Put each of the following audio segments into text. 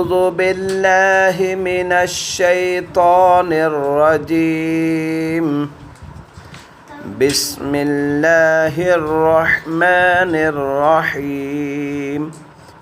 أعوذ بالله من الشيطان الرجيم بسم الله الرحمن الرحيم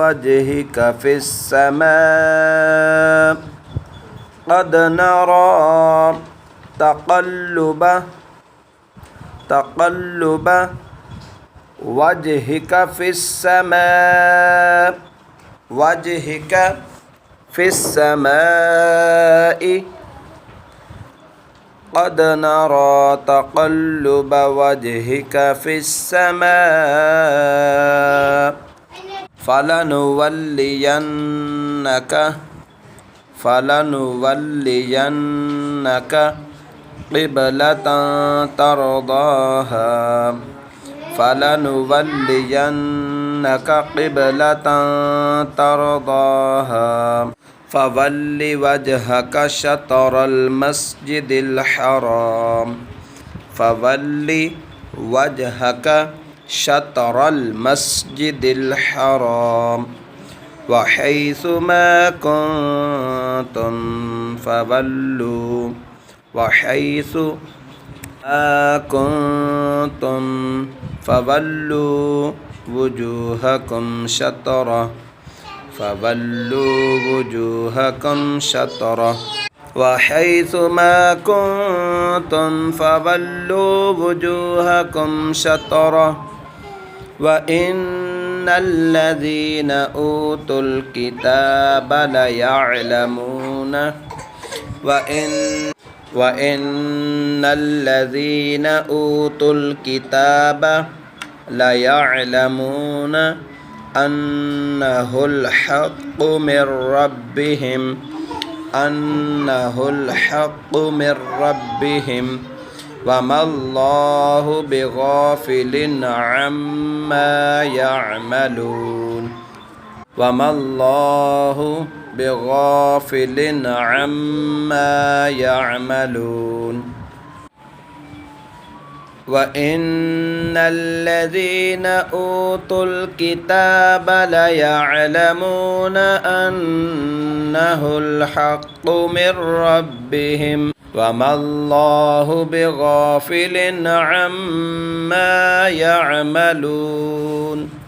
وجهك في السماء قد نرى تقلب وجهك في السماء وجهك في السماء قد نرى تقلب وجهك في السماء فلنولينك قبلة ترضاها فلنولينك قبلة ترضاها فول وجهك شطر المسجد الحرام فول وجهك شطر المسجد الحرام وحيث ما كنتم فولوا وحيث ما كنتم فولوا وجوهكم شطره فولوا وجوهكم شطره وحيث ما كنتم فولوا وجوهكم شطره وإن الذين أوتوا الكتاب ليعلمون وإن الذين أوتوا الكتاب ليعلمون أنه الحق من ربهم وما الله بغافل عما يعملون وما الله بغافل عما يعملون وإن الذين أوتوا الكتاب ليعلمون أنه الحق من ربهم وما الله بغافل عما يعملون